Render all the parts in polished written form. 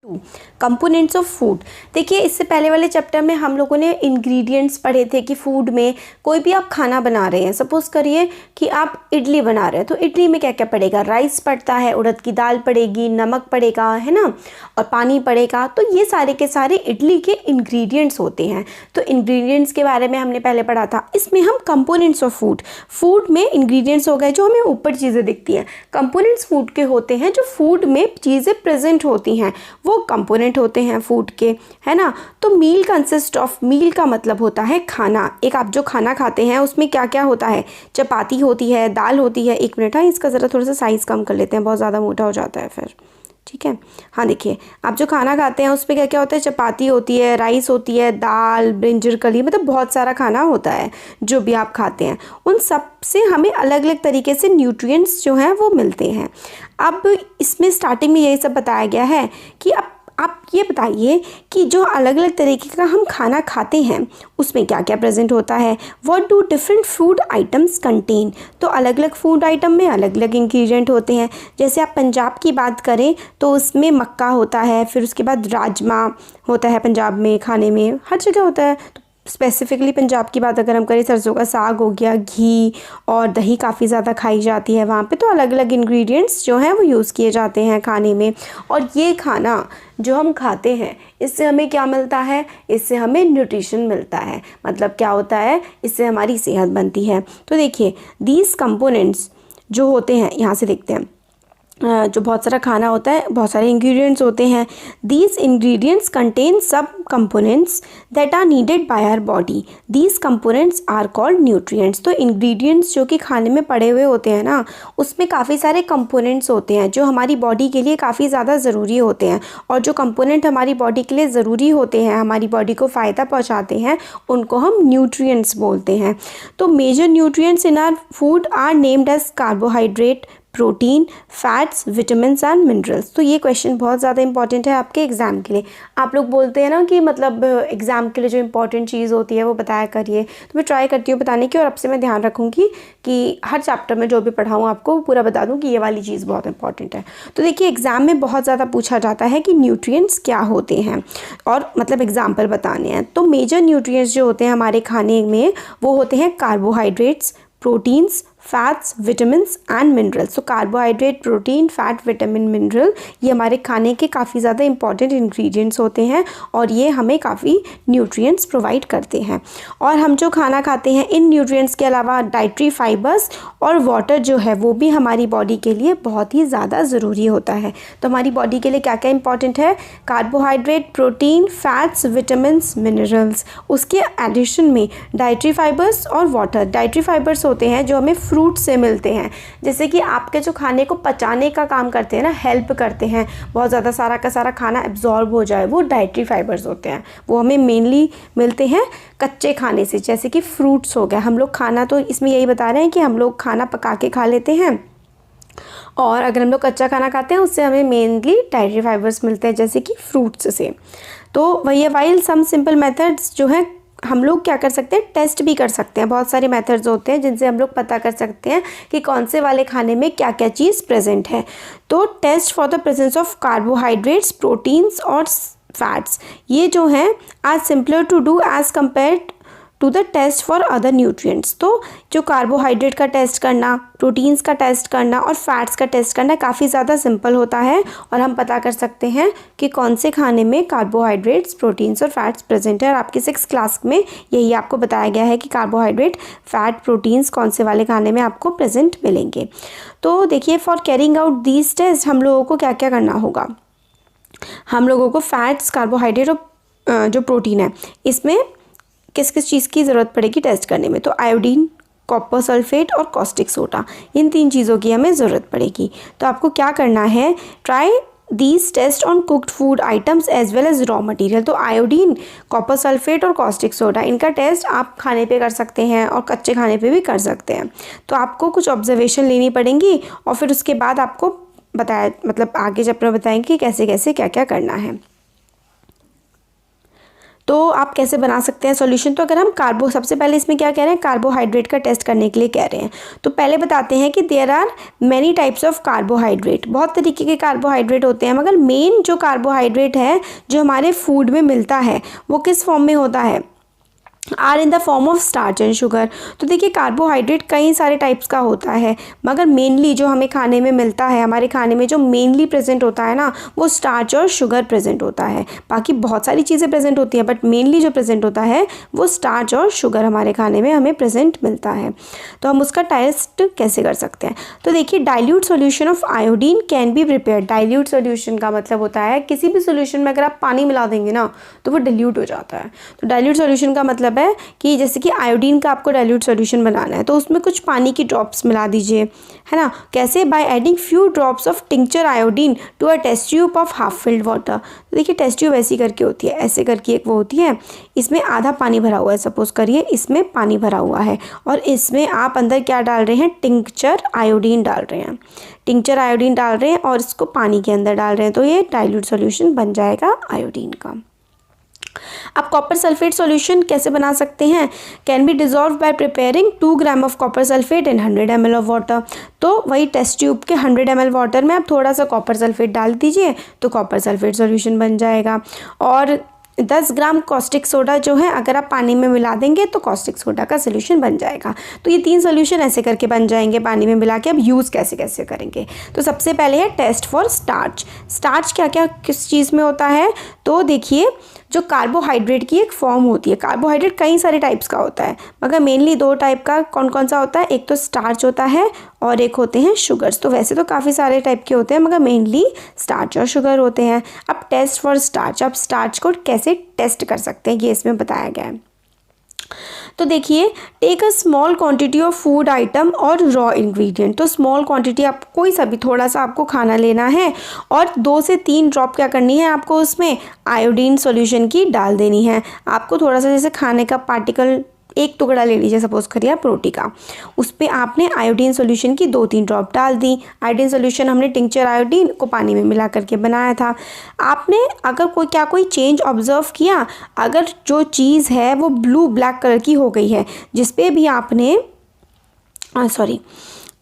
Components of food. देखिए इससे पहले वाले चैप्टर में हम लोगों ने इंग्रेडिएंट्स पढ़े थे कि फूड में कोई भी आप खाना बना रहे हैं, सपोज करिए कि आप इडली बना रहे हैं, तो इडली में क्या क्या पड़ेगा, राइस पड़ता है, उड़द की दाल पड़ेगी, नमक पड़ेगा, है ना, और पानी पड़ेगा। तो ये सारे के सारे इडली के इंग्रेडिएंट्स होते हैं। तो इंग्रेडिएंट्स के बारे में हमने पहले पढ़ा था। इसमें हम कंपोनेंट्स ऑफ फूड में इंग्रेडिएंट्स हो गए जो हमें ऊपर चीज़ें दिखती हैं। कंपोनेंट्स फूड के होते हैं जो फूड में चीज़ें प्रेजेंट होती हैं, वो कंपोनेंट होते हैं फूड के, है ना। तो मील कंसिस्ट ऑफ, मील का मतलब होता है खाना। एक आप जो खाना खाते हैं उसमें क्या क्या होता है, चपाती होती है, दाल होती है। एक मिनट, हाँ इसका ज़रा थोड़ा सा साइज़ कम कर लेते हैं, बहुत ज़्यादा मोटा हो जाता है फिर, ठीक है। हाँ देखिए, आप जो खाना खाते हैं उसमें क्या क्या होता है, चपाती होती है, राइस होती है, दाल, ब्रिंजल कली, मतलब बहुत सारा खाना होता है जो भी आप खाते हैं। उन सब से हमें अलग अलग तरीके से न्यूट्रिएंट्स जो हैं वो मिलते हैं। अब इसमें स्टार्टिंग में यही सब बताया गया है कि अब आप ये बताइए कि जो अलग अलग तरीके का हम खाना खाते हैं उसमें क्या क्या प्रेजेंट होता है। What do different food items contain. तो अलग अलग फूड आइटम में अलग अलग इंग्रेडिएंट होते हैं। जैसे आप पंजाब की बात करें तो उसमें मक्का होता है, फिर उसके बाद राजमा होता है पंजाब में, खाने में हर जगह होता है। तो स्पेसिफिकली पंजाब की बात अगर हम करें, सरसों का साग हो गया, घी और दही काफ़ी ज़्यादा खाई जाती है वहाँ पे। तो अलग अलग इंग्रेडिएंट्स जो हैं वो यूज़ किए जाते हैं खाने में। और ये खाना जो हम खाते हैं इससे हमें क्या मिलता है, इससे हमें न्यूट्रिशन मिलता है। मतलब क्या होता है, इससे हमारी सेहत बनती है। तो देखिए दीज कंपोनेंट्स जो होते हैं, यहाँ से देखते हैं, जो बहुत सारा खाना होता है, बहुत सारे इंग्रेडिएंट्स होते हैं। These ingredients contain some components that are needed by our body. These components are called nutrients. तो इंग्रेडिएंट्स जो कि खाने में पड़े हुए होते हैं ना, उसमें काफ़ी सारे कंपोनेंट्स होते हैं जो हमारी बॉडी के लिए काफ़ी ज़्यादा ज़रूरी होते हैं। और जो कंपोनेंट हमारी बॉडी के लिए ज़रूरी होते हैं, हमारी बॉडी को फ़ायदा पहुँचाते हैं, उनको हम न्यूट्रिएंट्स बोलते हैं। तो major nutrients in our food are named as carbohydrate, protein, fats, vitamins and minerals. तो ये क्वेश्चन बहुत ज़्यादा इंपॉर्टेंट है आपके एग्ज़ाम के लिए। आप लोग बोलते हैं ना कि मतलब एग्ज़ाम के लिए जो इंपॉर्टेंट चीज़ होती है वो बताया करिए, तो मैं ट्राई करती हूँ बताने की। और अब से मैं ध्यान रखूँगी कि हर चैप्टर में जो भी पढ़ाऊँ आपको पूरा बता दूँ कि ये वाली चीज़ बहुत इंपॉर्टेंट है। तो देखिए एग्ज़ाम में बहुत ज़्यादा पूछा जाता है कि न्यूट्रिएंट्स क्या होते हैं, और मतलब एग्जाम्पल बताने हैं। तो मेजर न्यूट्रिएंट्स जो होते हैं हमारे खाने में वो होते हैं carbohydrates, proteins, fats, vitamins and minerals. तो carbohydrate, protein, fat, vitamin, mineral, ये हमारे खाने के काफ़ी ज़्यादा इंपॉर्टेंट इंग्रेडिएंट्स होते हैं और ये हमें काफ़ी न्यूट्रिएंट्स प्रोवाइड करते हैं। और हम जो खाना खाते हैं, इन न्यूट्रिएंट्स के अलावा डाइटरी फाइबर्स और वाटर जो है वो भी हमारी बॉडी के लिए बहुत ही ज़्यादा ज़रूरी होता है। तो हमारी बॉडी के लिए क्या क्या इंपॉर्टेंट है, carbohydrate, protein, fats, vitamins, minerals. उसके एडिशन में डाइटरी फाइबर्स और वाटर। डाइटरी फाइबर्स होते हैं जो हमें फ्रूट से मिलते हैं, जैसे कि आपके जो खाने को पचाने का काम करते हैं ना, हेल्प करते हैं, बहुत ज़्यादा सारा का सारा खाना एब्जॉर्ब हो जाए, वो डाइटरी फाइबर्स होते हैं। वो हमें मेनली मिलते हैं कच्चे खाने से, जैसे कि फ्रूट्स हो गया। हम लोग खाना तो इसमें यही बता रहे हैं कि हम लोग खाना पका के खा लेते हैं, और अगर हम लोग कच्चा खाना खाते हैं उससे हमें मेनली डाइटरी फाइबर्स मिलते हैं, जैसे कि फ्रूट्स से। तो वही, वाइल सम सिंपल मेथड्स जो है हम लोग क्या कर सकते हैं, टेस्ट भी कर सकते हैं। बहुत सारे मेथड्स होते हैं जिनसे हम लोग पता कर सकते हैं कि कौन से वाले खाने में क्या क्या चीज़ प्रेजेंट है। तो test for the presence of carbohydrates, proteins और फैट्स, ये जो हैं are simpler to do as compared to the test for other nutrients. तो जो कार्बोहाइड्रेट का टेस्ट करना, प्रोटीन्स का टेस्ट करना और फैट्स का टेस्ट करना काफ़ी ज़्यादा सिंपल होता है, और हम पता कर सकते हैं कि कौन से खाने में कार्बोहाइड्रेट्स, प्रोटीन्स और फैट्स प्रेजेंट है। और आपकी 6th क्लास में यही आपको बताया गया है कि कार्बोहाइड्रेट, फैट, प्रोटीन्स कौन से वाले खाने में आपको प्रेजेंट मिलेंगे। तो देखिए, for carrying out these test हम लोगों को क्या क्या करना होगा। हम लोगों को फैट्स, कार्बोहाइड्रेट और जो प्रोटीन है, इसमें किस किस चीज़ की ज़रूरत पड़ेगी टेस्ट करने में। तो आयोडीन, कॉपर सल्फेट और कॉस्टिक सोडा, इन 3 चीज़ों की हमें ज़रूरत पड़ेगी। तो आपको क्या करना है, try these test on cooked food items as well as raw material. तो आयोडीन, कॉपर सल्फेट और कॉस्टिक सोडा, इनका टेस्ट आप खाने पे कर सकते हैं और कच्चे खाने पे भी कर सकते हैं। तो आपको कुछ ऑब्जर्वेशन लेनी पड़ेंगी और फिर उसके बाद आपको बताया, मतलब आगे चैप्टर में बताएंगे कि कैसे कैसे क्या क्या करना है। तो तो आप कैसे बना सकते हैं सॉल्यूशन। तो अगर हम सबसे पहले इसमें क्या कह रहे हैं, कार्बोहाइड्रेट का टेस्ट करने के लिए कह रहे हैं। तो पहले बताते हैं कि there are many types of carbohydrate, बहुत तरीके के कार्बोहाइड्रेट होते हैं, मगर मेन जो कार्बोहाइड्रेट है जो हमारे फूड में मिलता है वो किस फॉर्म में होता है, or in the form of starch and sugar. तो देखिए कार्बोहाइड्रेट कई सारे टाइप्स का होता है, मगर मेनली जो हमें खाने में मिलता है, हमारे खाने में जो मेनली प्रेजेंट होता है ना, वो स्टार्च और शुगर प्रेजेंट होता है। बाकी बहुत सारी चीज़ें प्रेजेंट होती हैं, बट मेनली जो प्रेजेंट होता है वो स्टार्च और शुगर हमारे खाने में हमें प्रेजेंट मिलता है। तो हम उसका टेस्ट कैसे कर सकते हैं। तो देखिए dilute solution of iodine can be prepared. Dilute solution का मतलब होता है किसी भी सोल्यूशन में अगर आप पानी मिला देंगे ना तो वो डाइल्यूट हो जाता है। तो डाइल्यूट सोल्यूशन का मतलब है कि जैसे कि आयोडीन का आपको डाइल्यूट सॉल्यूशन बनाना है तो उसमें कुछ पानी की ड्रॉप्स मिला दीजिए, है ना। कैसे, by adding few drops of tincture iodine to a test tube of half filled water. तो देखिए टेस्ट ट्यूब ऐसी करके होती है, ऐसे करके एक वो होती है, इसमें आधा पानी भरा हुआ है, सपोज करिए इसमें पानी भरा हुआ है और इसमें आप अंदर क्या डाल रहे हैं, टिंक्चर आयोडीन डाल रहे हैं, टिंक्चर आयोडीन डाल रहे हैं और इसको पानी के अंदर डाल रहे हैं, तो ये डाइल्यूट सॉल्यूशन बन जाएगा आयोडीन का। अब कॉपर सल्फेट सॉल्यूशन कैसे बना सकते हैं, can be dissolve bye preparing 2 gram of copper sulphate in 100 ml of water. तो वही टेस्ट ट्यूब के 100 ml वाटर में आप थोड़ा सा कॉपर सल्फेट डाल दीजिए तो कॉपर सल्फेट सॉल्यूशन बन जाएगा। और 10 ग्राम कॉस्टिक सोडा जो है अगर आप पानी में मिला देंगे तो कॉस्टिक सोडा का सोल्यूशन बन जाएगा। तो ये 3 सोल्यूशन ऐसे करके बन जाएंगे पानी में मिला के। अब यूज़ कैसे कैसे करेंगे, तो सबसे पहले है टेस्ट फॉर स्टार्च। स्टार्च क्या क्या किस चीज़ में होता है, तो देखिए जो कार्बोहाइड्रेट की एक फॉर्म होती है, कार्बोहाइड्रेट कई सारे टाइप्स का होता है मगर मेनली 2 टाइप का कौन कौन सा होता है, एक तो स्टार्च होता है और एक होते हैं शुगर्स। तो वैसे तो काफ़ी सारे टाइप के होते हैं मगर मेनली स्टार्च और शुगर होते हैं। अब टेस्ट फॉर स्टार्च, अब स्टार्च को कैसे टेस्ट कर सकते हैं ये इसमें बताया गया है। तो देखिए take a small quantity of food item और रॉ इंग्रेडिएंट। तो स्मॉल क्वांटिटी, आप कोई सा भी थोड़ा सा आपको खाना लेना है और 2 से 3 ड्रॉप क्या करनी है आपको उसमें आयोडीन सॉल्यूशन की डाल देनी है। आपको थोड़ा सा जैसे खाने का पार्टिकल एक टुकड़ा ले लीजिए, सपोज करिए आप रोटी का, उस पर आपने आयोडीन सॉल्यूशन की 2-3 ड्रॉप डाल दी। आयोडीन सॉल्यूशन हमने टिंक्चर आयोडीन को पानी में मिला करके बनाया था। आपने अगर कोई चेंज ऑब्जर्व किया, अगर जो चीज़ है वो ब्लू ब्लैक कलर की हो गई है, जिस पे भी आपने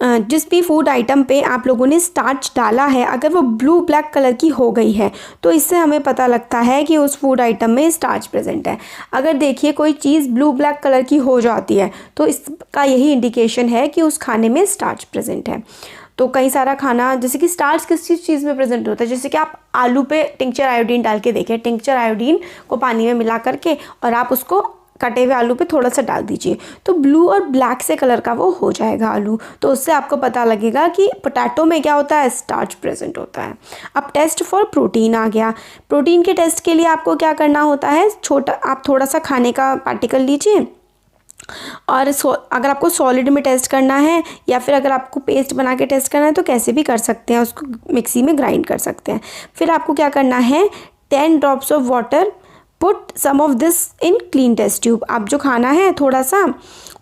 जिस भी फूड आइटम पे आप लोगों ने स्टार्च डाला है, अगर वो ब्लू ब्लैक कलर की हो गई है तो इससे हमें पता लगता है कि उस फूड आइटम में स्टार्च प्रेजेंट है। अगर देखिए कोई चीज़ ब्लू ब्लैक कलर की हो जाती है तो इसका यही इंडिकेशन है कि उस खाने में स्टार्च प्रेजेंट है। तो कई सारा खाना, जैसे कि स्टार्च किस चीज़ में प्रेजेंट होता है, जैसे कि आप आलू पे टिंक्चर आयोडीन डाल के देखें, टिंक्चर आयोडीन को पानी में मिला करके और आप उसको कटे हुए आलू पे थोड़ा सा डाल दीजिए तो ब्लू और ब्लैक से कलर का वो हो जाएगा आलू। तो उससे आपको पता लगेगा कि पोटैटो में क्या होता है, स्टार्च प्रेजेंट होता है। अब टेस्ट फॉर प्रोटीन आ गया। प्रोटीन के टेस्ट के लिए आपको क्या करना होता है, आप थोड़ा सा खाने का पार्टिकल लीजिए और अगर आपको सॉलिड में टेस्ट करना है या फिर अगर आपको पेस्ट बना के टेस्ट करना है तो कैसे भी कर सकते हैं, उसको मिक्सी में ग्राइंड कर सकते हैं। फिर आपको क्या करना है, 10 drops of water, put some of this in clean test tube. आप जो खाना है थोड़ा सा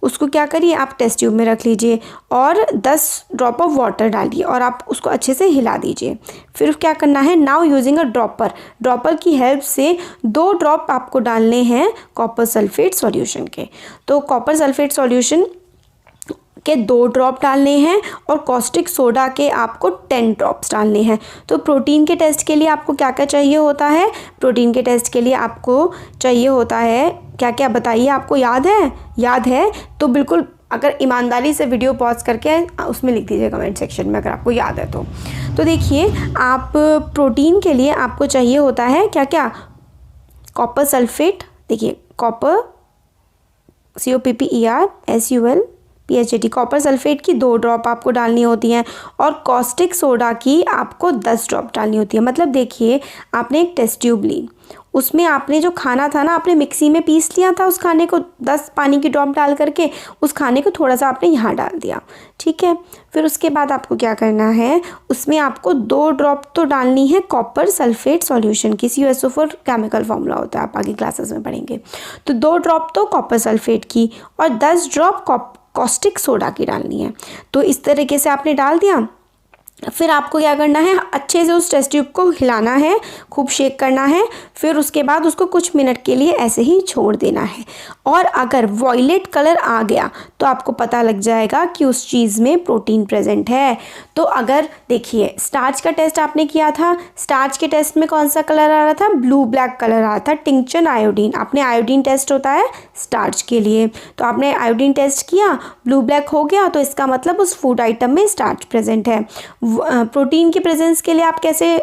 उसको क्या करिए, आप टेस्ट ट्यूब में रख लीजिए और 10 ड्रॉप ऑफ वाटर डालिए और आप उसको अच्छे से हिला दीजिए। फिर क्या करना है, नाउ यूजिंग अ ड्रॉपर की हेल्प से 2 ड्रॉप आपको डालने हैं कॉपर सल्फेट सॉल्यूशन के। तो कॉपर सल्फेट सॉल्यूशन के 2 ड्रॉप डालने हैं और कॉस्टिक सोडा के आपको 10 ड्रॉप्स डालने हैं। तो प्रोटीन के टेस्ट के लिए आपको क्या क्या चाहिए होता है, प्रोटीन के टेस्ट के लिए आपको चाहिए होता है क्या क्या, बताइए, आपको याद है तो बिल्कुल अगर ईमानदारी से वीडियो पॉज करके उसमें लिख दीजिए कमेंट सेक्शन में अगर आपको याद है तो देखिए आप प्रोटीन के लिए आपको चाहिए होता है क्या क्या, कॉपर सल्फेट, देखिए कॉपर COPPER कॉपर सल्फेट की 2 ड्रॉप आपको डालनी होती हैं और कॉस्टिक सोडा की आपको 10 ड्रॉप डालनी होती है। मतलब देखिए आपने एक टेस्ट ट्यूब ली, उसमें आपने जो खाना था ना आपने मिक्सी में पीस लिया था, उस खाने को 10 पानी की ड्रॉप डाल करके उस खाने को थोड़ा सा आपने यहाँ डाल दिया, ठीक है। फिर उसके बाद आपको क्या करना है, उसमें आपको 2 ड्रॉप तो डालनी है कॉपर सल्फेट सॉल्यूशन की, CuSO4 केमिकल फॉर्मूला होता है, आप आगे क्लासेस में पढ़ेंगे। तो 2 ड्रॉप तो कॉपर सल्फेट की और 10 ड्रॉप कॉस्टिक सोडा की डालनी है। तो इस तरीके से आपने डाल दिया। फिर आपको क्या करना है, अच्छे से उस टेस्ट ट्यूब को हिलाना है, खूब शेक करना है। फिर उसके बाद उसको कुछ मिनट के लिए ऐसे ही छोड़ देना है। और अगर वॉयलेट कलर आ गया तो आपको पता लग जाएगा कि उस चीज़ में प्रोटीन प्रेजेंट है। तो अगर देखिए स्टार्च का टेस्ट आपने किया था, स्टार्च के टेस्ट में कौन सा कलर आ रहा था, ब्लू ब्लैक कलर आ रहा था, टिंक्चर आयोडीन। आपने आयोडीन टेस्ट होता है स्टार्च के लिए, तो आपने आयोडीन टेस्ट किया, ब्लू ब्लैक हो गया, तो इसका मतलब उस फूड आइटम में स्टार्च प्रेजेंट है। प्रोटीन की प्रेजेंस के लिए आप कैसे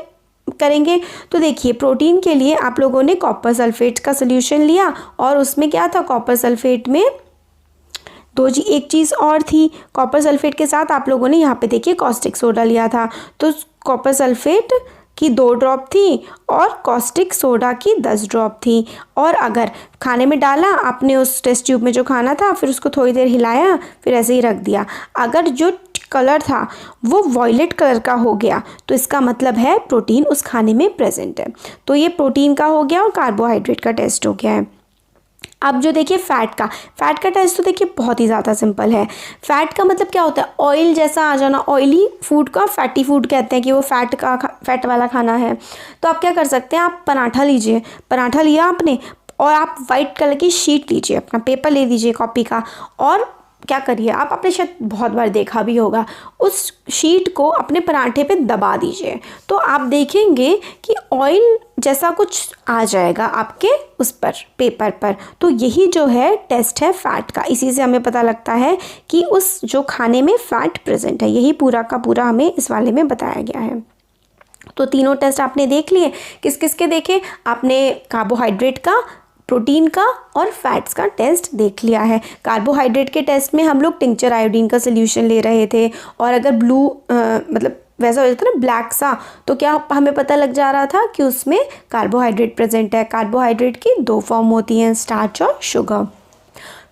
करेंगे, तो देखिए प्रोटीन के लिए आप लोगों ने कॉपर सल्फेट का सोल्यूशन लिया और उसमें क्या था, कॉपर सल्फेट में एक चीज़ और थी, कॉपर सल्फेट के साथ आप लोगों ने यहाँ पे देखिए कॉस्टिक सोडा लिया था। तो कॉपर सल्फेट की 2 ड्रॉप थी और कॉस्टिक सोडा की 10 ड्रॉप थी। और अगर खाने में डाला आपने उस टेस्ट ट्यूब में जो खाना था, फिर उसको थोड़ी देर हिलाया, फिर ऐसे ही रख दिया, अगर जो कलर था वो वॉयलेट कलर का हो गया तो इसका मतलब है प्रोटीन उस खाने में प्रेजेंट है। तो ये प्रोटीन का हो गया और कार्बोहाइड्रेट का टेस्ट हो गया है। अब जो देखिए फ़ैट का टेस्ट तो देखिए बहुत ही ज़्यादा सिंपल है। फ़ैट का मतलब क्या होता है, ऑयल जैसा आ जाना, ऑयली फूड का फैटी फूड कहते हैं कि वो फैट वाला खाना है। तो आप क्या कर सकते हैं, आप पराठा लीजिए, पराठा लिया आपने और आप वाइट कलर की शीट लीजिए, अपना पेपर ले लीजिए कॉपी का, और क्या करिए, आप आपने शायद बहुत बार देखा भी होगा, उस शीट को अपने पराठे पे दबा दीजिए, तो आप देखेंगे कि ऑयल जैसा कुछ आ जाएगा आपके उस पर पेपर पर। तो यही जो है टेस्ट है फ़ैट का, इसी से हमें पता लगता है कि उस जो खाने में फ़ैट प्रेजेंट है। यही पूरा का पूरा हमें इस वाले में बताया गया है। तो तीनों टेस्ट आपने देख लिए, किस किस के देखे, आपने कार्बोहाइड्रेट का, प्रोटीन का और फैट्स का टेस्ट देख लिया है। कार्बोहाइड्रेट के टेस्ट में हम लोग टिंक्चर आयोडीन का सोल्यूशन ले रहे थे, और अगर ब्लू मतलब वैसा हो जाता है ना ब्लैक सा, तो क्या हमें पता लग जा रहा था कि उसमें कार्बोहाइड्रेट प्रेजेंट है। कार्बोहाइड्रेट की 2 फॉर्म होती हैं, स्टार्च और शुगर।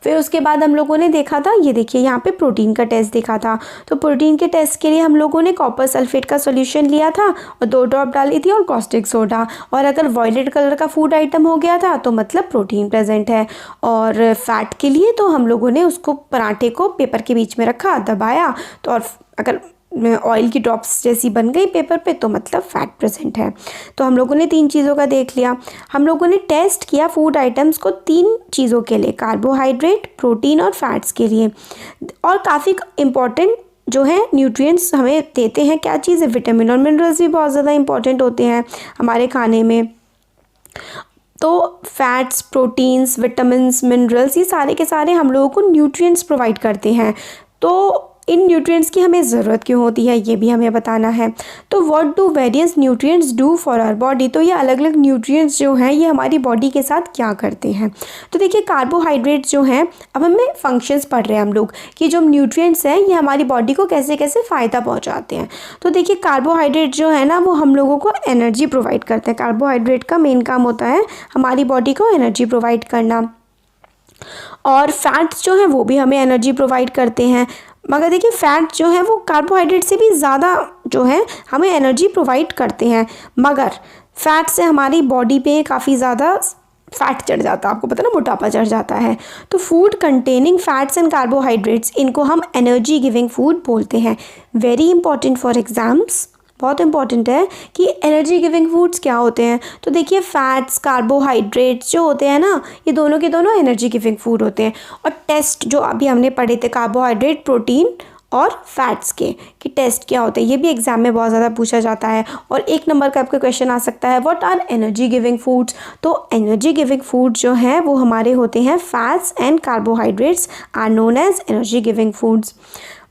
फिर उसके बाद हम लोगों ने देखा था, ये देखिए यहाँ पे प्रोटीन का टेस्ट देखा था। तो प्रोटीन के टेस्ट के लिए हम लोगों ने कॉपर सल्फेट का सॉल्यूशन लिया था और 2 ड्रॉप डाली थी और कॉस्टिक सोडा, और अगर वॉयलेट कलर का फूड आइटम हो गया था तो मतलब प्रोटीन प्रेजेंट है। और फैट के लिए तो हम लोगों ने उसको पराठे को पेपर के बीच में रखा, दबाया, तो और अगर ऑयल की ड्रॉप्स जैसी बन गई पेपर पे तो मतलब फ़ैट प्रेजेंट है। तो हम लोगों ने 3 चीज़ों का देख लिया। हम लोगों ने टेस्ट किया फूड आइटम्स को 3 चीज़ों के लिए, कार्बोहाइड्रेट, प्रोटीन और फैट्स के लिए। और काफ़ी इम्पॉर्टेंट जो है न्यूट्रिएंट्स हमें देते हैं, क्या चीज़ है, विटामिन और मिनरल्स भी बहुत ज़्यादा इंपॉर्टेंट होते हैं हमारे खाने में। तो फैट्स, प्रोटीन्स, विटामिन्स, मिनरल्स, ये सारे के सारे हम लोगों को न्यूट्रिएंट्स प्रोवाइड करते हैं। तो इन न्यूट्रिएंट्स की हमें ज़रूरत क्यों होती है, ये भी हमें बताना है। तो what do various nutrients do for our body, तो ये अलग अलग न्यूट्रिएंट्स जो हैं ये हमारी बॉडी के साथ क्या करते हैं। तो देखिए कार्बोहाइड्रेट्स जो हैं, अब हमें फंक्शंस पढ़ रहे हैं हम लोग कि जो न्यूट्रिएंट्स हैं ये हमारी बॉडी को कैसे कैसे फ़ायदा पहुँचाते हैं। तो देखिए कार्बोहाइड्रेट जो है ना वो हम लोगों को एनर्जी प्रोवाइड करते हैं। कार्बोहाइड्रेट का मेन काम होता है हमारी बॉडी को एनर्जी प्रोवाइड करना, और फैट्स जो हैं वो भी हमें एनर्जी प्रोवाइड करते हैं। मगर देखिए फ़ैट जो है वो कार्बोहाइड्रेट से भी ज़्यादा जो है हमें एनर्जी प्रोवाइड करते हैं, मगर फ़ैट से हमारी बॉडी पे काफ़ी ज़्यादा फैट चढ़ जाता है, आपको पता है ना, मोटापा चढ़ जाता है। तो food containing fats and carbohydrates, इनको हम एनर्जी गिविंग फूड बोलते हैं। वेरी इंपॉर्टेंट फॉर एग्ज़ाम्स, बहुत इंपॉर्टेंट है कि एनर्जी गिविंग फूड्स क्या होते हैं। तो देखिए फैट्स, कार्बोहाइड्रेट्स जो होते हैं ना, ये दोनों के दोनों एनर्जी गिविंग फूड होते हैं। और टेस्ट जो अभी हमने पढ़े थे कार्बोहाइड्रेट, प्रोटीन और फैट्स के, कि टेस्ट क्या होते हैं, ये भी एग्जाम में बहुत ज़्यादा पूछा जाता है। और 1 नंबर का आपका क्वेश्चन आ सकता है, what are energy giving foods. तो एनर्जी गिविंग फूड जो हैं वो हमारे होते हैं fats and carbohydrates are known as energy giving foods.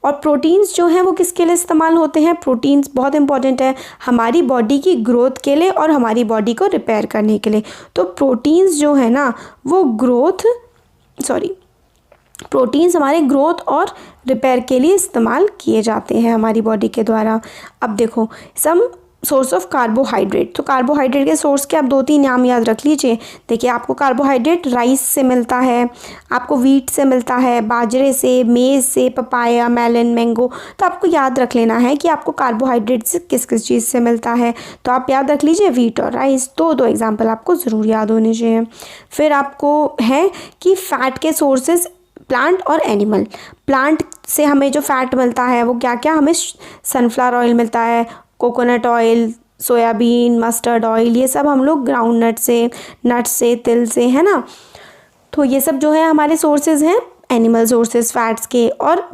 और प्रोटीन्स जो हैं वो किसके लिए इस्तेमाल होते हैं, प्रोटीन्स बहुत इंपॉर्टेंट है हमारी बॉडी की ग्रोथ के लिए और हमारी बॉडी को रिपेयर करने के लिए। तो प्रोटीन्स जो है ना वो प्रोटीन्स हमारे ग्रोथ और रिपेयर के लिए इस्तेमाल किए जाते हैं हमारी बॉडी के द्वारा। अब देखो सम सोर्स ऑफ कार्बोहाइड्रेट, तो कार्बोहाइड्रेट के सोर्स के आप 2-3 नाम याद रख लीजिए। देखिए आपको कार्बोहाइड्रेट राइस से मिलता है, आपको व्हीट से मिलता है, बाजरे से, मेज़ से, पपाया, मेलन, मैंगो। तो आपको याद रख लेना है कि आपको कार्बोहाइड्रेट से किस किस चीज़ से मिलता है। तो आप याद रख लीजिए व्हीट और राइस, 2 एग्जाम्पल आपको ज़रूर याद होने चाहिए। फिर आपको है कि फ़ैट के सोर्सेज प्लांट और एनिमल। प्लांट से हमें जो फ़ैट मिलता है वो क्या क्या, हमें सनफ्लावर ऑयल मिलता है, coconut oil, soybean, mustard oil, ये सब हम लोग ग्राउंड नट्स से, तिल से, है ना। तो ये सब जो है हमारे सोर्सेज हैं एनिमल सोर्सेज फैट्स के, और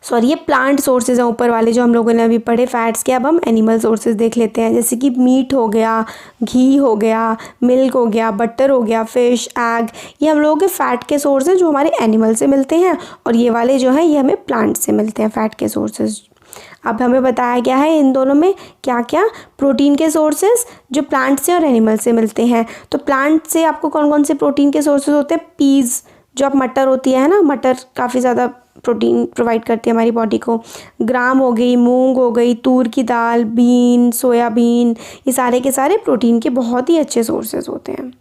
सॉरी ये प्लांट सोर्सेज हैं ऊपर वाले जो हम लोगों ने अभी पढ़े फैट्स के। अब हम एनिमल सोर्सेज देख लेते हैं, जैसे कि मीट हो गया, घी हो गया, मिल्क हो गया, बटर हो गया, फिश, एग, ये हम लोगों के फ़ैट के सोर्स हैं जो हमारे एनिमल से मिलते हैं, और ये वाले जो हैं ये हमें प्लांट से मिलते हैं फैट के सोर्सेज। अब हमें बताया गया है इन दोनों में क्या क्या प्रोटीन के सोर्सेज जो प्लांट से और एनिमल से मिलते हैं। तो प्लांट से आपको कौन कौन से प्रोटीन के सोर्सेज होते हैं? पीज़, जो आप मटर होती है ना, मटर काफ़ी ज़्यादा प्रोटीन प्रोवाइड करती है हमारी बॉडी को। ग्राम हो गई, मूंग हो गई, तूर की दाल, बीन, सोयाबीन, ये सारे के सारे प्रोटीन के बहुत ही अच्छे सोर्सेज होते हैं।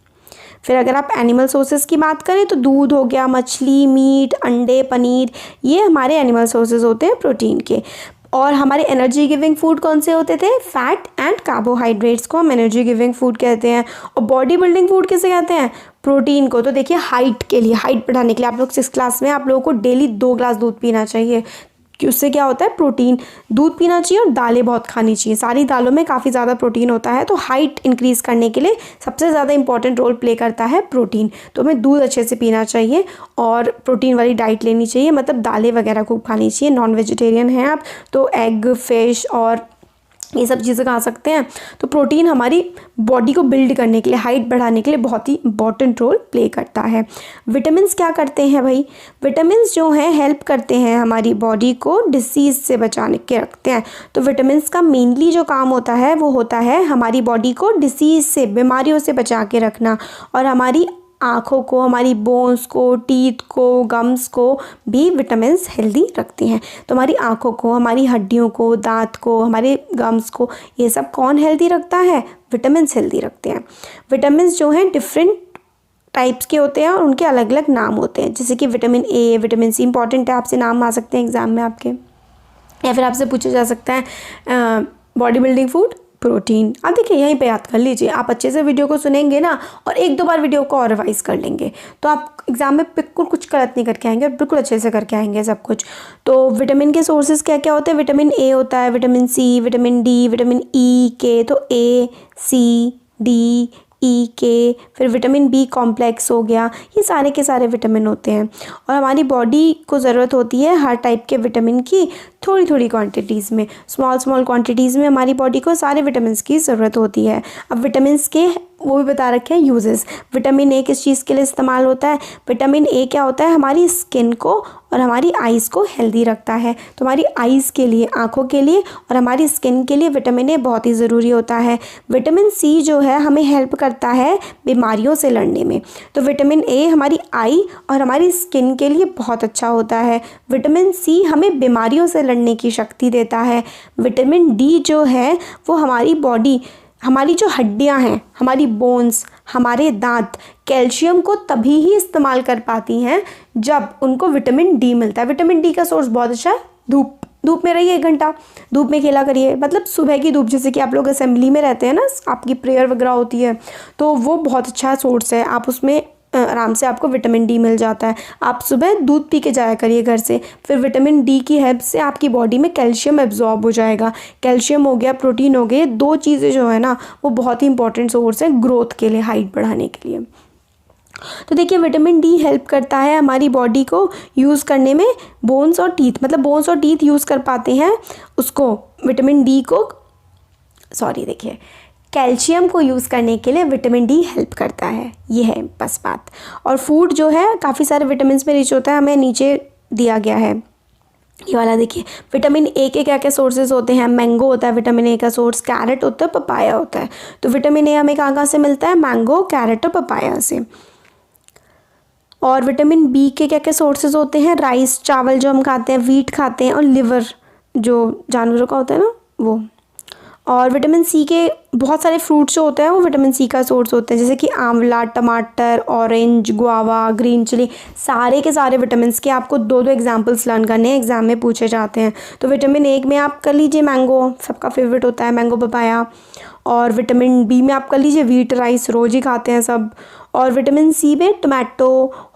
फिर अगर आप एनिमल सोर्सेज की बात करें तो दूध हो गया, मछली, मीट, अंडे, पनीर, ये हमारे एनिमल सोर्सेज होते हैं प्रोटीन के। और हमारे एनर्जी गिविंग फूड कौन से होते थे? फैट एंड कार्बोहाइड्रेट्स को हम एनर्जी गिविंग फूड कहते हैं। और बॉडी बिल्डिंग फूड किसे कहते हैं? प्रोटीन को। तो देखिए हाइट के लिए, हाइट बढ़ाने के लिए आप लोग 6th क्लास में आप लोगों को डेली 2 ग्लास दूध पीना चाहिए, कि उससे क्या होता है? प्रोटीन। दूध पीना चाहिए और दालें बहुत खानी चाहिए, सारी दालों में काफ़ी ज़्यादा प्रोटीन होता है। तो हाइट इंक्रीज़ करने के लिए सबसे ज़्यादा इंपॉर्टेंट रोल प्ले करता है प्रोटीन। तो हमें दूध अच्छे से पीना चाहिए और प्रोटीन वाली डाइट लेनी चाहिए, मतलब दालें वगैरह खूब खानी चाहिए। नॉन वेजिटेरियन हैं आप तो एग, फिश और ये सब चीज़ें खा सकते हैं। तो प्रोटीन हमारी बॉडी को बिल्ड करने के लिए, हाइट बढ़ाने के लिए बहुत ही इंपॉर्टेंट रोल प्ले करता है। विटामिन्स क्या करते हैं भाई? विटामिन्स जो हैं हेल्प करते हैं हमारी बॉडी को डिसीज़ से बचाने के रखते हैं। तो विटामिन्स का मेनली जो काम होता है वो होता है हमारी बॉडी को डिसीज़ से, बीमारियों से बचा के रखना, और हमारी आँखों को, हमारी बोन्स को, टीथ को, गम्स को भी विटामिन्स हेल्दी रखती हैं। तो हमारी आँखों को, हमारी हड्डियों को, दांत को, हमारे गम्स को, ये सब कौन हेल्दी रखता है? विटामिन्स हेल्दी रखते हैं। विटामिन्स जो हैं डिफरेंट टाइप्स के होते हैं और उनके अलग अलग नाम होते हैं, जैसे कि vitamin A, vitamin C, important है, आपसे नाम आ सकते हैं एग्जाम में आपके, या फिर आपसे पूछा जा सकता है बॉडी बिल्डिंग फूड, प्रोटीन। अब देखिए यहीं पे याद कर लीजिए, आप अच्छे से वीडियो को सुनेंगे ना और 1-2 बार वीडियो को और रिवाइज कर लेंगे तो आप एग्जाम में बिल्कुल कुछ गलत नहीं करके आएंगे और बिल्कुल अच्छे से करके आएंगे सब कुछ। तो विटामिन के सोर्सेज क्या क्या होते हैं? विटामिन ए होता है, vitamin C, vitamin D, vitamin E के, तो ए, सी, डी, ई के, फिर विटामिन बी कॉम्प्लेक्स हो गया, ये सारे के सारे विटामिन होते हैं। और हमारी बॉडी को ज़रूरत होती है हर टाइप के विटामिन की थोड़ी थोड़ी क्वांटिटीज़ में, स्मॉल क्वांटिटीज़ में हमारी बॉडी को सारे विटामिन की ज़रूरत होती है। अब विटामिन के वो भी बता रखे हैं यूजेस। विटामिन ए किस चीज़ के लिए इस्तेमाल होता है? विटामिन ए क्या होता है? हमारी स्किन को और हमारी आइज़ को हेल्दी रखता है। तो हमारी आइज़ के लिए, आँखों के लिए और हमारी स्किन के लिए विटामिन ए बहुत ही ज़रूरी होता है। विटामिन सी जो है हमें हेल्प करता है बीमारियों से लड़ने में। तो विटामिन ए हमारी आई और हमारी स्किन के लिए बहुत अच्छा होता है। विटामिन सी हमें बीमारियों से लड़ने की शक्ति देता है। विटामिन डी जो है वो हमारी बॉडी, हमारी जो हड्डियां हैं, हमारी बोन्स, हमारे दांत कैल्शियम को तभी ही इस्तेमाल कर पाती हैं जब उनको विटामिन डी मिलता है। विटामिन डी का सोर्स बहुत अच्छा है धूप में रहिए, 1 घंटा धूप में खेला करिए, मतलब सुबह की धूप, जैसे कि आप लोग असेंबली में रहते हैं ना, आपकी प्रेयर वगैरह होती है तो वो बहुत अच्छा सोर्स है। आप उसमें आराम से आपको विटामिन डी मिल जाता है। आप सुबह दूध पी के जाया करिए घर से, फिर विटामिन डी की हेल्प से आपकी बॉडी में कैल्शियम एब्जॉर्ब हो जाएगा। कैल्शियम हो गया, प्रोटीन हो गए, 2 चीज़ें जो है ना वो बहुत ही इंपॉर्टेंट सोर्स है ग्रोथ के लिए, हाइट बढ़ाने के लिए। तो देखिए विटामिन डी हेल्प करता है हमारी बॉडी को यूज़ करने में बोन्स और टीथ, मतलब बोन्स और टीथ यूज़ कर पाते हैं उसको, विटामिन डी को, देखिए कैल्शियम को यूज़ करने के लिए विटामिन डी हेल्प करता है, ये है बस बात। और फूड जो है काफ़ी सारे विटामिन में रिच होता है, हमें नीचे दिया गया है ये वाला। देखिए विटामिन ए के क्या क्या सोर्सेज होते हैं? मैंगो होता है विटामिन ए का सोर्स, कैरेट होता है, पपाया होता है। तो विटामिन ए हमें कहाँ से मिलता है? मैंगो, कैरेट और पपाया से। और विटामिन बी के क्या क्या सोर्सेज होते हैं? राइस, चावल जो हम खाते हैं, वीट खाते हैं, और लिवर जो जानवरों का होता है ना वो। और विटामिन सी के बहुत सारे फ्रूट्स जो होते हैं वो विटामिन सी का सोर्स होते हैं, जैसे कि आंवला, टमाटर, ऑरेंज, गुआवा, ग्रीन चिली, सारे के सारे विटामिन के आपको 2-2 एग्जांपल्स लर्न करने हैं, एग्जाम में पूछे जाते हैं। तो विटामिन ए में आप कर लीजिए मैंगो, सबका फेवरेट होता है मैंगो, पपाया। और विटामिन बी में आप कर लीजिए वीट, राइस, रोज़ ही खाते हैं सब। और विटामिन सी में टमाटो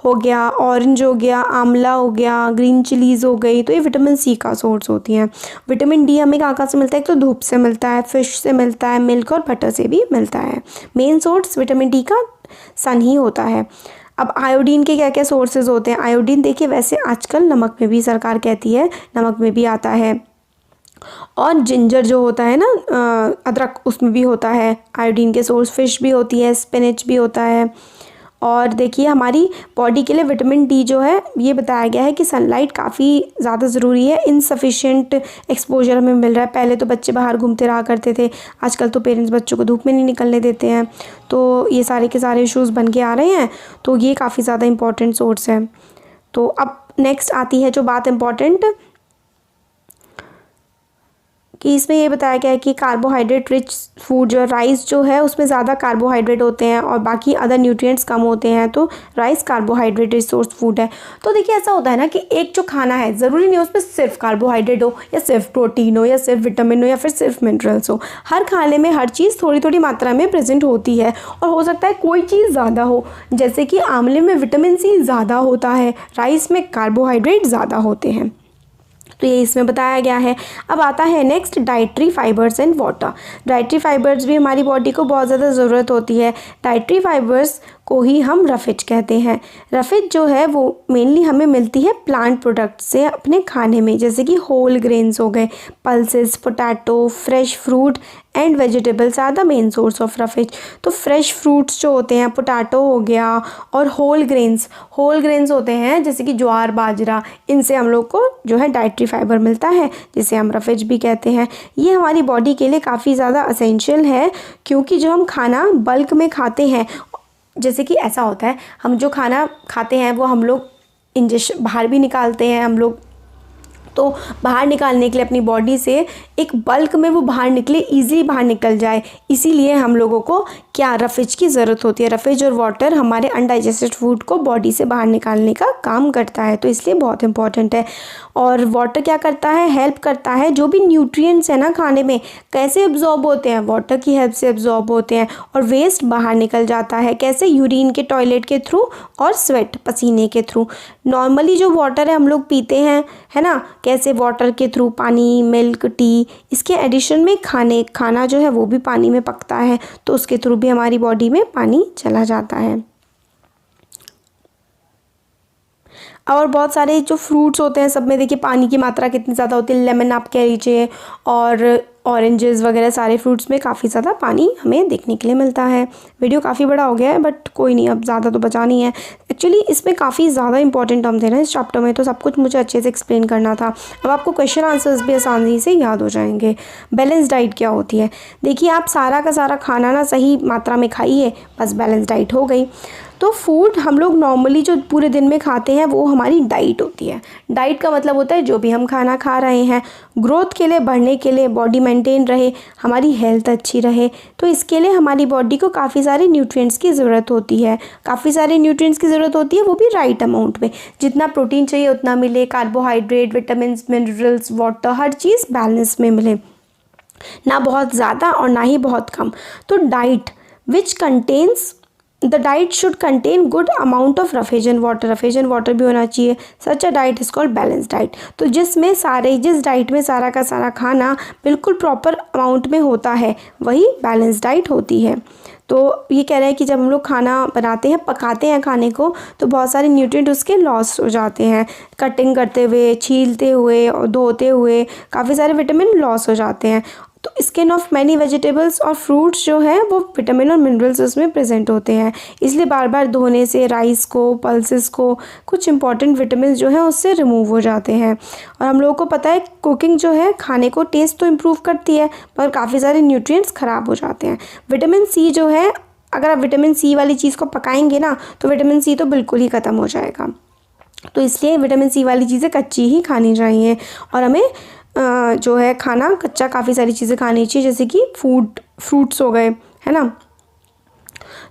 हो गया, ऑरेंज हो गया, आंवला हो गया, ग्रीन चिलीज़ हो गई, तो ये विटामिन सी का सोर्स होती हैं। विटामिन डी हमें कहाँ से मिलता है? एक तो धूप से मिलता है, फिश से मिलता है, मिल्क और बटर से भी मिलता है। मेन सोर्स विटामिन डी का सन ही होता है। अब आयोडीन के क्या क्या सोर्सेज होते हैं? आयोडीन देखिए वैसे आजकल नमक में भी सरकार कहती है नमक में भी आता है, और जिंजर जो होता है ना, अदरक, उसमें भी होता है आयोडीन के सोर्स। फिश भी होती है, स्पिनच भी होता है। और देखिए हमारी बॉडी के लिए विटामिन डी जो है ये बताया गया है कि सनलाइट काफ़ी ज़्यादा ज़रूरी है। इनसफिशिएंट एक्सपोजर हमें मिल रहा है। पहले तो बच्चे बाहर घूमते रहा करते थे, आजकल तो पेरेंट्स बच्चों को धूप में नहीं निकलने देते हैं, तो ये सारे के सारे इश्यूज़ बन के आ रहे हैं। तो ये काफ़ी ज़्यादा इंपॉर्टेंट सोर्स है। तो अब नेक्स्ट आती है जो बात इम्पॉर्टेंट, कि इसमें ये बताया गया है कि कार्बोहाइड्रेट रिच फूड जो राइस जो है उसमें ज़्यादा कार्बोहाइड्रेट होते हैं और बाकी अदर न्यूट्रिएंट्स कम होते हैं, तो rice carbohydrate rich source food है। तो देखिए ऐसा होता है ना कि एक जो खाना है ज़रूरी नहीं उसमें सिर्फ कार्बोहाइड्रेट हो या सिर्फ प्रोटीन हो या सिर्फ विटामिन हो या फिर सिर्फ मिनरल्स हो। हर खाने में हर चीज़ थोड़ी थोड़ी मात्रा में प्रेजेंट होती है, और हो सकता है कोई चीज़ ज़्यादा हो, जैसे कि आंवले में विटामिन सी ज़्यादा होता है, राइस में कार्बोहाइड्रेट ज़्यादा होते हैं। तो ये इसमें बताया गया है। अब आता है next dietary fibres and water. Dietary fibres भी हमारी बॉडी को बहुत ज़्यादा ज़रूरत होती है। डाइटरी फाइबर्स को ही हम रफेज कहते हैं। रफेज जो है वो मेनली हमें मिलती है प्लांट प्रोडक्ट से अपने खाने में, जैसे कि होल ग्रेन्स हो गए, pulses, potato, fresh fruit and vegetables are the main source of roughage. तो फ्रेश फ्रूट्स जो होते हैं, पोटैटो हो गया, और होल ग्रेन्स होते हैं जैसे कि ज्वार, बाजरा, इनसे हम लोग को जो है डाइटरी फाइबर मिलता है, जिसे हम रफेज भी कहते हैं। ये हमारी बॉडी के लिए काफ़ी ज़्यादा असेंशियल है, क्योंकि जो हम खाना बल्क में खाते हैं, जैसे कि ऐसा होता है हम जो खाना खाते हैं वो हम लोग इंजेक्शन बाहर भी निकालते हैं हम लोग, तो बाहर निकालने के लिए अपनी बॉडी से एक बल्क में वो बाहर निकले, ईज़िली बाहर निकल जाए, इसीलिए हम लोगों को क्या रफेज की ज़रूरत होती है। रफेज और वाटर हमारे अनडाइजेस्टेड फूड को बॉडी से बाहर निकालने का काम करता है, तो इसलिए बहुत इंपॉर्टेंट है। और वाटर क्या करता है? हेल्प करता है, जो भी न्यूट्रिएंट्स है ना खाने में कैसे एब्जॉर्ब होते हैं, वाटर की हेल्प से एब्जॉर्ब होते हैं, और वेस्ट बाहर निकल जाता है। कैसे? यूरिन के, टॉयलेट के थ्रू, और स्वेट, पसीने के थ्रू। नॉर्मली जो वाटर है हम लोग पीते हैं, है ना, कैसे? वाटर के थ्रू, पानी, मिल्क, टी, इसके एडिशन में खाना जो है वो भी पानी में पकता है, तो उसके थ्रू भी हमारी बॉडी में पानी चला जाता है। और बहुत सारे जो फ्रूट्स होते हैं सब में देखिए पानी की मात्रा कितनी ज़्यादा होती है। लेमन आप कह लीजिए, और ऑरेंजेस वगैरह सारे फ्रूट्स में काफ़ी ज़्यादा पानी हमें देखने के लिए मिलता है। वीडियो काफ़ी बड़ा हो गया है, बट कोई नहीं, अब ज़्यादा तो बचा नहीं है। एक्चुअली इसमें काफ़ी ज़्यादा इंपॉर्टेंट टर्म थे ना इस चैप्टर में, तो सब कुछ मुझे अच्छे से एक्सप्लेन करना था। अब आपको क्वेश्चन आंसर्स भी आसानी से याद हो जाएंगे। बैलेंस डाइट क्या होती है? देखिए आप सारा का सारा खाना ना सही मात्रा में खाइए, बस बैलेंस डाइट हो गई। तो फूड हम लोग नॉर्मली जो पूरे दिन में खाते हैं वो हमारी डाइट होती है। डाइट का मतलब होता है जो भी हम खाना खा रहे हैं ग्रोथ के लिए, बढ़ने के लिए, बॉडी मेंटेन रहे, हमारी हेल्थ अच्छी रहे, तो इसके लिए हमारी बॉडी को काफ़ी सारे न्यूट्रिएंट्स की ज़रूरत होती है। काफ़ी सारे न्यूट्रिएंट्स की ज़रूरत होती है, वो भी राइट अमाउंट में। जितना प्रोटीन चाहिए उतना मिले, कार्बोहाइड्रेट, विटामिन, मिनरल्स, वाटर, हर चीज़ बैलेंस में मिले, ना बहुत ज़्यादा और ना ही बहुत कम। तो diet the diet should contain good amount of roughage and water भी होना चाहिए। such a diet is called balanced diet। तो जिस डाइट में सारा का सारा खाना बिल्कुल प्रॉपर अमाउंट में होता है वही बैलेंस डाइट होती है। तो ये कह रहे हैं कि जब हम लोग खाना बनाते हैं, पकाते हैं खाने को, तो बहुत सारे न्यूट्रिएंट उसके लॉस हो जाते हैं। कटिंग करते हुए, छीलते हुए और धोते हुए काफ़ी सारे विटामिन लॉस हो जाते हैं। तो स्किन ऑफ मैनी वेजिटेबल्स और फ्रूट्स जो है वो विटामिन और मिनरल्स उसमें प्रेजेंट होते हैं, इसलिए बार बार धोने से राइस को, पल्सेस को, कुछ इंपॉर्टेंट विटामिन जो है उससे रिमूव हो जाते हैं। और हम लोगों को पता है कुकिंग जो है खाने को टेस्ट तो इम्प्रूव करती है, पर काफ़ी सारे न्यूट्रिएंट्स ख़राब हो जाते हैं। विटामिन सी जो है, अगर आप विटामिन सी वाली चीज़ को पकाएंगे ना तो विटामिन सी तो बिल्कुल ही ख़त्म हो जाएगा। तो इसलिए विटामिन सी वाली चीज़ें कच्ची ही खानी चाहिए, और हमें जो है खाना कच्चा काफ़ी सारी चीज़ें खानी चाहिए, जैसे कि फ्रूट्स हो गए, है ना।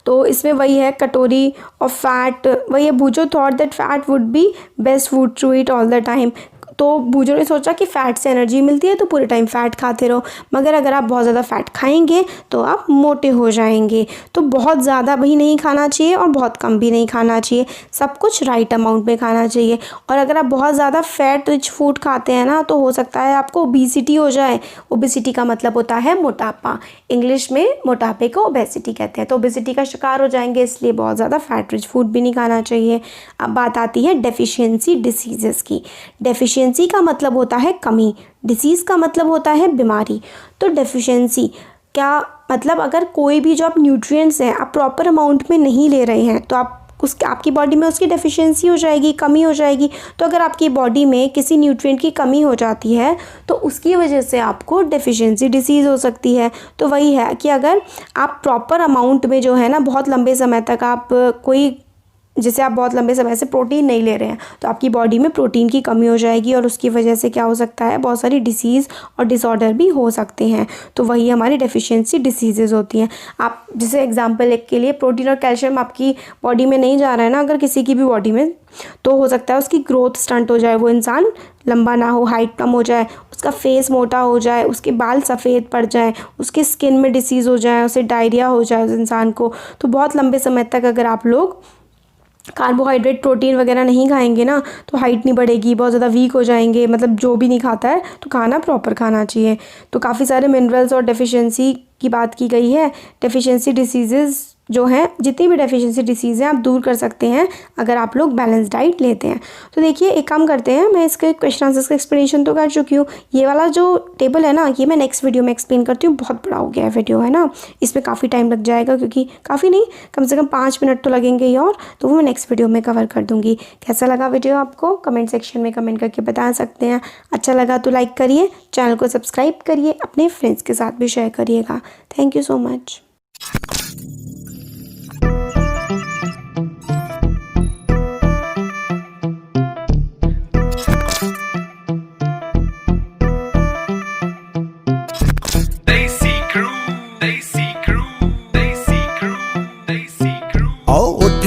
तो इसमें वही है कटोरी ऑफ फैट, वही है बूजो thought that fat would be best food to eat all the time. तो बूढ़ों ने सोचा कि फ़ैट से एनर्जी मिलती है तो पूरे टाइम फ़ैट खाते रहो, मगर अगर आप बहुत ज़्यादा फ़ैट खाएंगे तो आप मोटे हो जाएंगे। तो बहुत ज़्यादा भी नहीं खाना चाहिए और बहुत कम भी नहीं खाना चाहिए, सब कुछ राइट अमाउंट में खाना चाहिए। और अगर आप बहुत ज़्यादा फैट रिच फूड खाते हैं ना तो हो सकता है आपको ओबेसिटी हो जाए। ओबेसिटी का मतलब होता है मोटापा, इंग्लिश में मोटापे को ओबेसिटी कहते हैं। तो ओबेसिटी का शिकार हो जाएंगे, इसलिए बहुत ज़्यादा फैट रिच फूड भी नहीं खाना चाहिए। अब बात आती है डेफिशिएंसी डिसीजेस की। डेफिशिएंसी का मतलब होता है कमी, डिसीज़ का मतलब होता है बीमारी। तो डेफिशिएंसी क्या मतलब, अगर कोई भी जो आप न्यूट्रिएंट्स हैं आप प्रॉपर अमाउंट में नहीं ले रहे हैं तो आपकी बॉडी में उसकी डेफिशिएंसी हो जाएगी, कमी हो जाएगी। तो अगर आपकी बॉडी में किसी न्यूट्रिएंट की कमी हो जाती है तो उसकी वजह से आपको डेफिशिएंसी डिसीज़ हो सकती है। तो वही है कि अगर आप प्रॉपर अमाउंट में जो है ना बहुत लंबे समय तक आप जैसे आप बहुत लंबे समय से प्रोटीन नहीं ले रहे हैं तो आपकी बॉडी में प्रोटीन की कमी हो जाएगी और उसकी वजह से क्या हो सकता है, बहुत सारी डिसीज़ और डिसऑर्डर भी हो सकते हैं। तो वही हमारी डेफिशिएंसी डिसीज़ेज़ होती हैं। आप जैसे एग्जांपल एक के लिए, प्रोटीन और कैल्शियम आपकी बॉडी में नहीं जा रहा है ना अगर किसी की भी बॉडी में, तो हो सकता है उसकी ग्रोथ स्टंट हो जाए, वो इंसान लंबा ना हो, हाइट कम हो जाए, उसका फेस मोटा हो जाए, उसके बाल सफ़ेद पड़ जाए, उसके स्किन में डिसीज़ हो जाए, उसे डायरिया हो जाए उस इंसान को। तो बहुत लंबे समय तक अगर आप लोग कार्बोहाइड्रेट प्रोटीन वगैरह नहीं खाएंगे ना तो हाइट नहीं बढ़ेगी, बहुत ज़्यादा वीक हो जाएंगे। मतलब जो भी नहीं खाता है तो खाना प्रॉपर खाना चाहिए। तो काफ़ी सारे मिनरल्स और डेफिशिएंसी की बात की गई है। डेफिशिएंसी डिसीज़ेज़ जो हैं, जितनी भी डेफिशिएंसी डिसीज़ हैं आप दूर कर सकते हैं अगर आप लोग बैलेंस डाइट लेते हैं। तो देखिए एक काम करते हैं, मैं इसके क्वेश्चन आंसर्स का एक्सप्लेनेशन तो कर चुकी हूँ। ये वाला जो टेबल है ना ये मैं नेक्स्ट वीडियो में एक्सप्लेन करती हूँ। बहुत बड़ा हो गया है वीडियो है ना, इसमें काफ़ी टाइम लग जाएगा, क्योंकि काफ़ी नहीं कम से कम 5 मिनट तो लगेंगे ही, और तो वो मैं नेक्स्ट वीडियो में कवर कर दूँगी। कैसा लगा वीडियो आपको कमेंट सेक्शन में कमेंट करके बता सकते हैं। अच्छा लगा तो लाइक करिए, चैनल को सब्सक्राइब करिए, अपने फ्रेंड्स के साथ भी शेयर करिएगा। Thank you so much.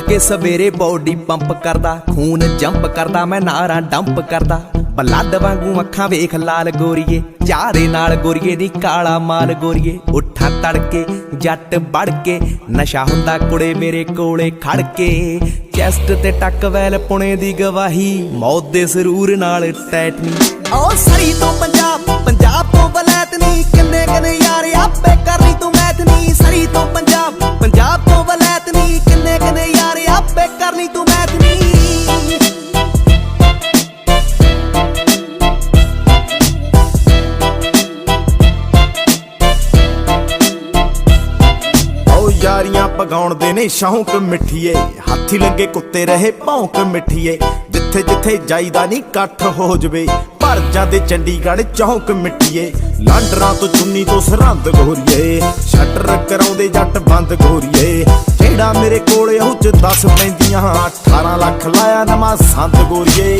के सवेरे बॉडी पंप करदा, खून जंप करदा, मैं नारा डंप करदा, बलड वांगू अखां वेख लाल गोरीए, चारे नाल गोरीए नी काला माल गोरीए, उठा तड़के जट बड़ के, नशा हुंदा कुड़े मेरे कोले खड़ के, चैस्ट ते टक वैल पुणे दी गवाही, मौत दे सरूर नाल टैटनी। ओ सरी तो पंजाब, पंजाब तो वलैतनी, किन्ने किन्ने यार आपे करनी तू मैथनी। सरी तो पंजाब, पंजाब तो वलैतनी, किन्ने किन्ने यार आपे करनी तू मैथनी। यारियां पगाउण दे ने शौक मिठीए, हाथी लगे कुत्ते रहे भौंक मिठीए, जिथे जिथे जाईदा नी कट्ठ हो जवे, भर जांदे चंडीगढ़ चौंक मिठीए, लांडरां तो चुन्नी तो सरहंद गोरीए, शटर कराउंदे जट बंद गोरीए, जेड़ा मेरे कोले ओह च 10 पैंदियां, 18 लाख लाया नवां संद गोरीए।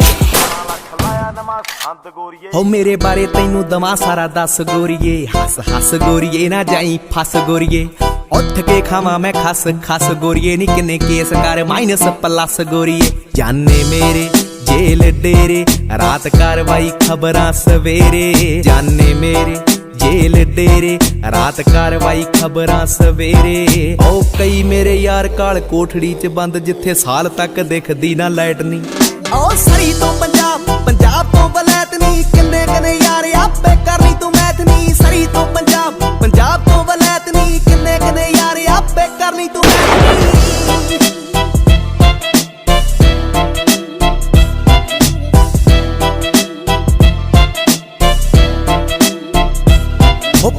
हो मेरे बारे तैनू दवा सारा दस गोरीए, हस हस गोरीए ना जाई फस गोरीए, उठ के खावा मैं खस खस गोरीए, नी किन्ने केस कर माइनस प्लस गोरीए, जाने मेरे जेल डेरे, रात कारवाई खबरां सवेरे, जाने मेरे जेल डेरे, रात कारवाई खबरां सवेरे। ओ कई मेरे यार काल कोठड़ी च बंद, जिथे साल तक दिखदी ना लाइट नी। ओ सरी तो पंजाब, पंजाब तो वलैतनी, किन्ने किन्ने यार आपे करनी तू मैथनी। सरी तो पंजाब, पंजाब तो वलैतनी, किन्ने किन्ने यार आपे करनी तू मैथनी।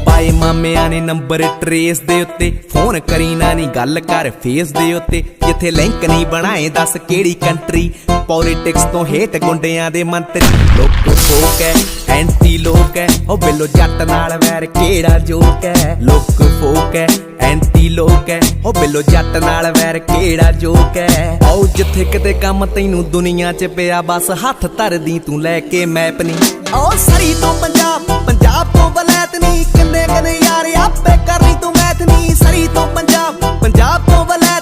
पाए मामिया ने नंबर ट्रेस दे उत्ते, फोन करी ना नी गल कर फेस दे उत्ते, जिथे लिंक नहीं बनाए दस केड़ी कंट्री, पॉलिटिक्स तो हेठ गुंडियां दे मंत्री, लोक फोक है एंटी लोक है, ओ बिलो जट नाल वैर केड़ा जोक है, लोक फोक है एंटी लोक है, ओ बिलो जट नाल वैर केड़ा जोक है। ओ जिथे किते काम तैनू दुनिया च पिया, बस हथ धर दी तू लैके मैप नी। ओ सरी तो पंजाब, पंजाब तो वलैतनी, किन्ने किन्ने यार आपे करनी तू मैथनी। सरी तो पंजाब, पंजाब तो वलैतनी।